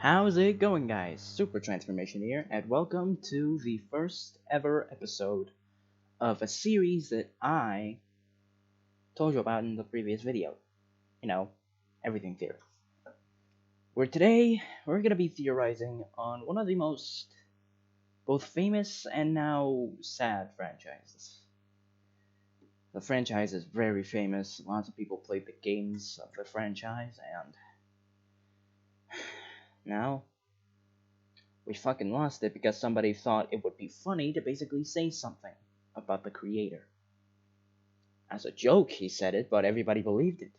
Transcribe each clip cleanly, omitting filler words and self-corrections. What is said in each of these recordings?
How's it going, guys? Super Transformation here, and welcome to the first ever episode of a series that I told you about in the previous video. You know, everything theory. Where today we're gonna be theorizing on one of the most both famous and now sad franchises. The franchise is very famous. Lots of people played the games of the franchise, and now we fucking lost it because somebody thought it would be funny to basically say something about the creator. As a joke, he said it, but everybody believed it.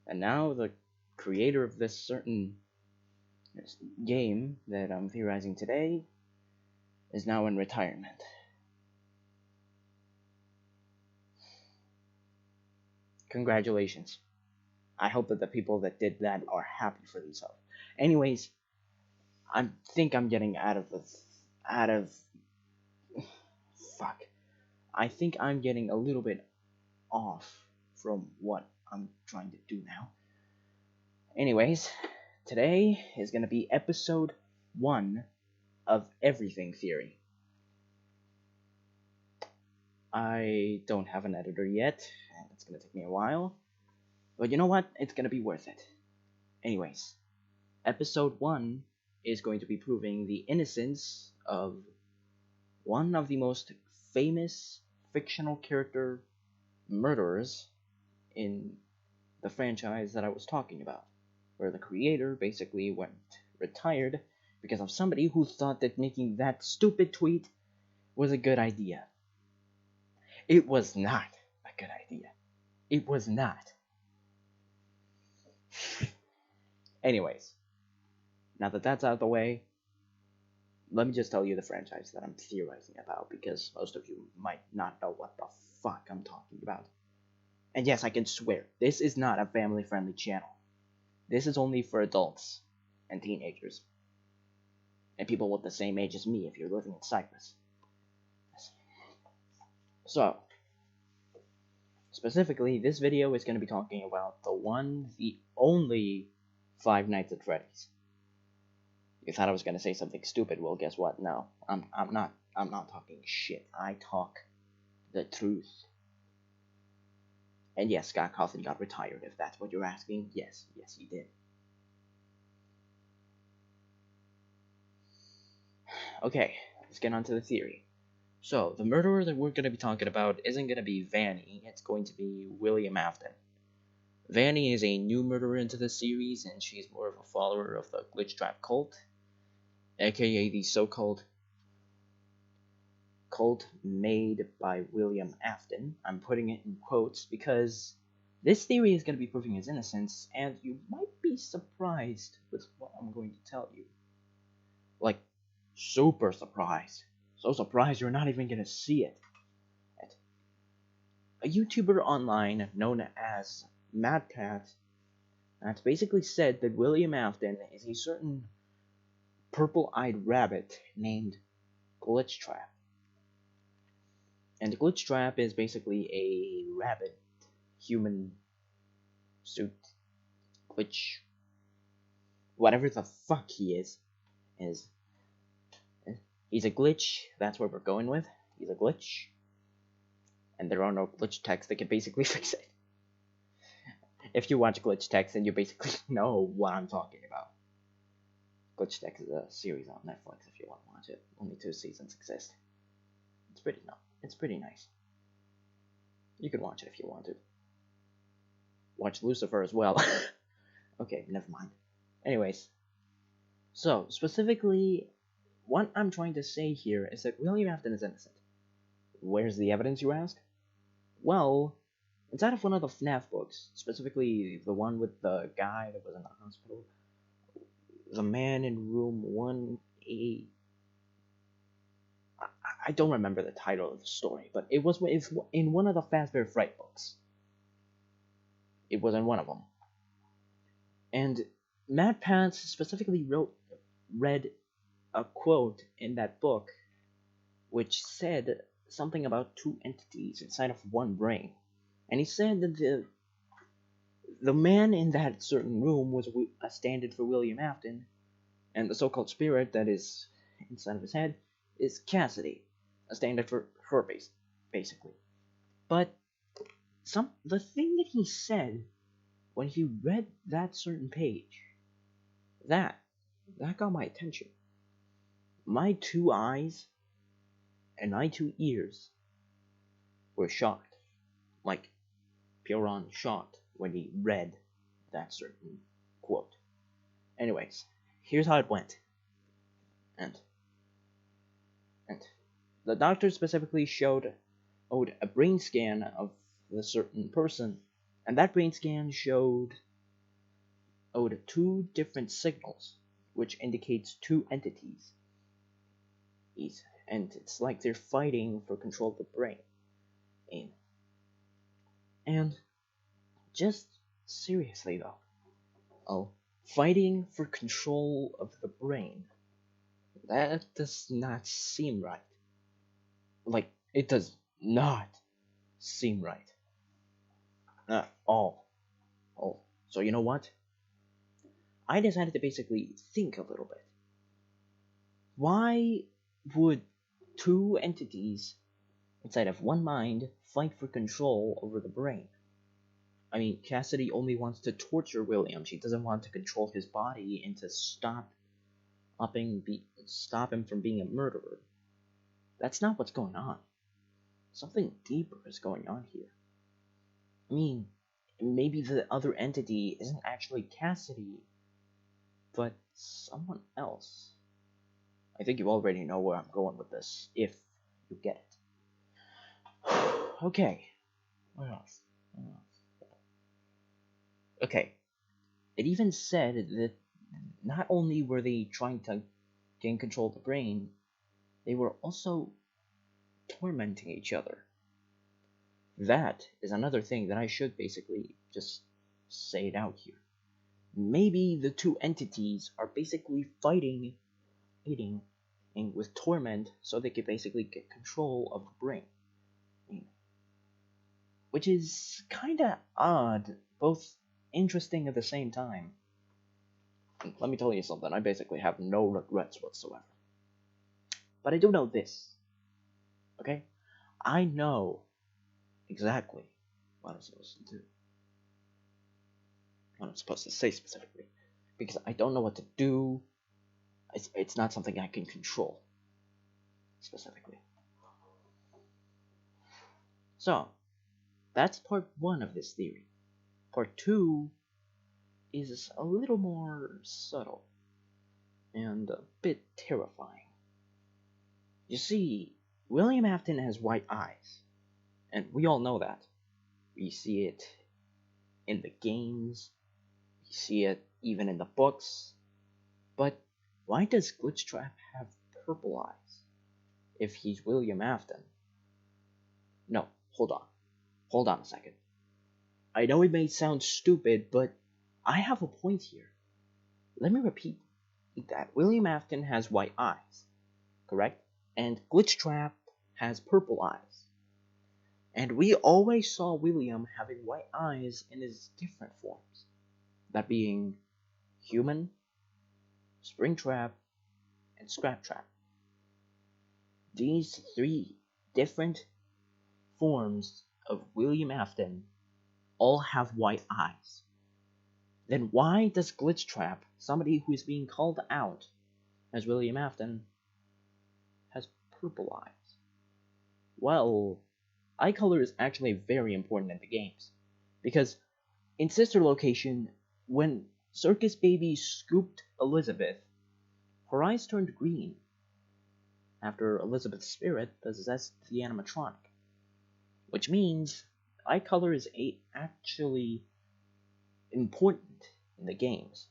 And now the creator of this certain game that I'm theorizing today is now in retirement. Congratulations. I hope that the people that did that are happy for themselves. Anyways, I think I'm getting fuck. I think I'm getting a little bit off from what I'm trying to do now. Anyways, today is going to be episode 1 of Everything Theory. I don't have an editor yet, and it's going to take me a while. But you know what? It's going to be worth it. Anyways, episode 1 is going to be proving the innocence of one of the most famous fictional character murderers in the franchise that I was talking about, where the creator basically went retired because of somebody who thought that making that stupid tweet was a good idea. It was not a good idea. It was not. Anyways, now that that's out of the way, let me just tell you the franchise that I'm theorizing about, because most of you might not know what the fuck I'm talking about. And yes, I can swear, this is not a family-friendly channel. This is only for adults and teenagers. And people with the same age as me if you're living in Cyprus. So, specifically, this video is going to be talking about the only Five Nights at Freddy's. You thought I was going to say something stupid, well guess what, no. I'm not talking shit. I talk the truth. And yes, Scott Cawthon got retired, if that's what you're asking. Yes, he did. Okay, let's get on to the theory. So, the murderer that we're going to be talking about isn't going to be Vanny, it's going to be William Afton. Vanny is a new murderer into the series, and she's more of a follower of the Glitchtrap cult, aka the so-called cult made by William Afton. I'm putting it in quotes because this theory is going to be proving his innocence, and you might be surprised with what I'm going to tell you. Like, super surprised. So surprised you're not even going to see it. A YouTuber online known as MadCat has basically said that William Afton is a certain purple-eyed rabbit named Glitchtrap. And Glitchtrap is basically a rabbit human suit glitch. Whatever the fuck he is. He's a glitch, that's what we're going with. He's a glitch. And there are no glitch texts that can basically fix it. If you watch Glitch Text, then you basically know what I'm talking about. Glitch Text is a series on Netflix if you want to watch it. Only 2 seasons exist. It's pretty nice. You can watch it if you want to. Watch Lucifer as well. Okay, never mind. Anyways, so specifically, what I'm trying to say here is that William Afton is innocent. Where's the evidence, you ask? Well, it's out of one of the FNAF books, specifically the one with the guy that was in the hospital. The man in room 1A. I don't remember the title of the story, but it's in one of the Fazbear Fright books. It was in one of them. And MadPants specifically read a quote in that book which said something about 2 entities inside of one brain. And he said that the man in that certain room was a stand-in for William Afton, and the so-called spirit that is inside of his head is Cassidy, a stand-in for her, basically. But the thing that he said when he read that certain page, that got my attention. My 2 eyes and my 2 ears were shocked, like pure on shocked when he read that certain quote. Anyways, here's how it went. And the doctor specifically showed a brain scan of the certain person, and that brain scan showed 2 different signals, which indicates 2 entities. And it's like they're fighting for control of the brain. And just seriously though, fighting for control of the brain, that does not seem right. Like, it does not seem right at all. So you know what? I decided to basically think a little bit. Why would 2 entities inside of one mind fight for control over the brain? I mean, Cassidy only wants to torture William. She doesn't want to control his body and to stop him from being a murderer. That's not what's going on. Something deeper is going on here. I mean, maybe the other entity isn't actually Cassidy, but someone else. I think you already know where I'm going with this, if you get it. Okay. What else? Okay. It even said that not only were they trying to gain control of the brain, they were also tormenting each other. That is another thing that I should basically just say it out here. Maybe the 2 entities are basically fighting with torment so they could basically get control of the brain. Which is kinda odd, both interesting at the same time. Let me tell you something, I basically have no regrets whatsoever. But I do know this. Okay? I know exactly what I'm supposed to do. What I'm supposed to say specifically. Because I don't know what to do. It's not something I can control. Specifically. So, that's part 1 of this theory. Part 2 is a little more subtle and a bit terrifying. You see, William Afton has white eyes, and we all know that. We see it in the games, we see it even in the books, but why does Glitchtrap have purple eyes if he's William Afton? No, hold on a second. I know it may sound stupid, but I have a point here. Let me repeat that William Afton has white eyes, correct? And Glitchtrap has purple eyes. And we always saw William having white eyes in his different forms. That being human, Springtrap, and Scraptrap. These 3 different forms of William Afton all have white eyes. Then why does Glitchtrap, somebody who is being called out as William Afton, has purple eyes? Well, eye color is actually very important in the games, because in Sister Location, when Circus Baby scooped Elizabeth, her eyes turned green after Elizabeth's spirit possessed the animatronic, which means eye color is actually important in the games,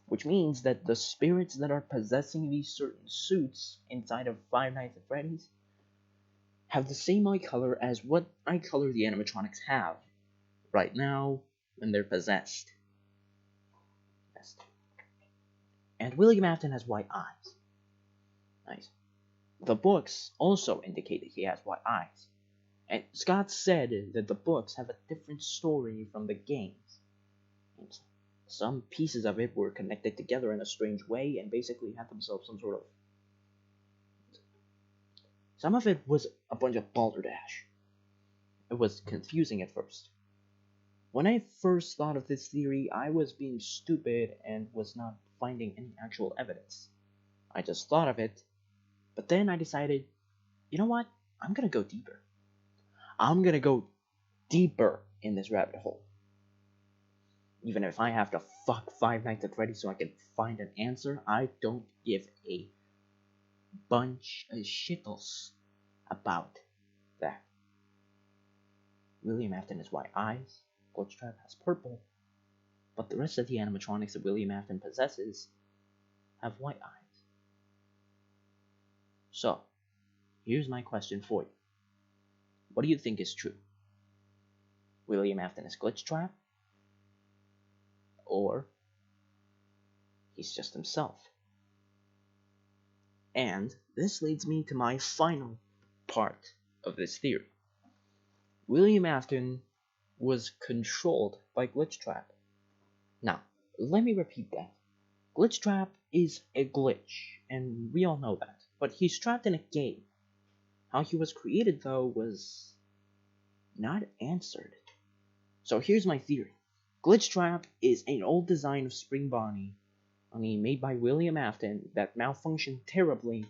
which means that the spirits that are possessing these certain suits inside of Five Nights at Freddy's have the same eye color as what eye color the animatronics have right now when they're possessed. And William Afton has white eyes. Nice. The books also indicate that he has white eyes. And Scott said that the books have a different story from the games. some pieces of it were connected together in a strange way and basically had themselves some sort of. Some of it was a bunch of balderdash. It was confusing at first. When I first thought of this theory, I was being stupid and was not finding any actual evidence. I just thought of it, but then I decided, you know what? I'm gonna go deeper. I'm gonna go deeper in this rabbit hole. Even if I have to fuck Five Nights at Freddy's so I can find an answer, I don't give a bunch of shittles about that. William Afton has white eyes, Glitchtrap has purple, but the rest of the animatronics that William Afton possesses have white eyes. So, here's my question for you. What do you think is true? William Afton is Glitchtrap? Or he's just himself? And this leads me to my final part of this theory. William Afton was controlled by Glitchtrap. Now, let me repeat that. Glitchtrap is a glitch, and we all know that. But he's trapped in a game. How he was created, though, was not answered. So here's my theory. Glitchtrap is an old design of Spring Bonnie, made by William Afton, that malfunctioned terribly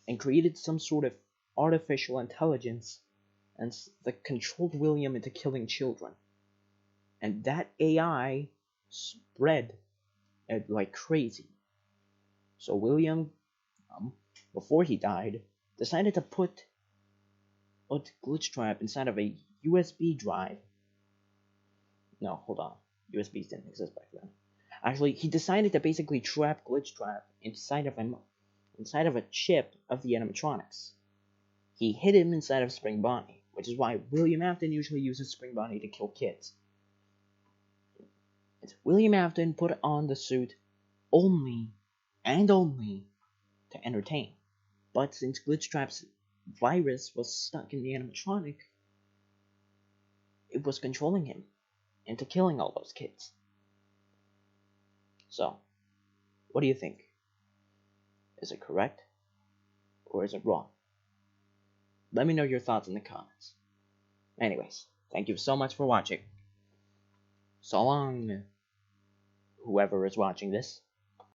and created some sort of artificial intelligence and that controlled William into killing children. And that AI spread like crazy. So William, before he died, decided to put Glitchtrap inside of a USB drive. No, hold on. USBs didn't exist back then. Actually, he decided to basically trap Glitchtrap inside of a chip of the animatronics. He hid him inside of Spring Bonnie, which is why William Afton usually uses Spring Bonnie to kill kids. William Afton put on the suit only to entertain. But since Glitchtrap's virus was stuck in the animatronic, it was controlling him into killing all those kids. So, what do you think? Is it correct? Or is it wrong? Let me know your thoughts in the comments. Anyways, thank you so much for watching. So long, whoever is watching this.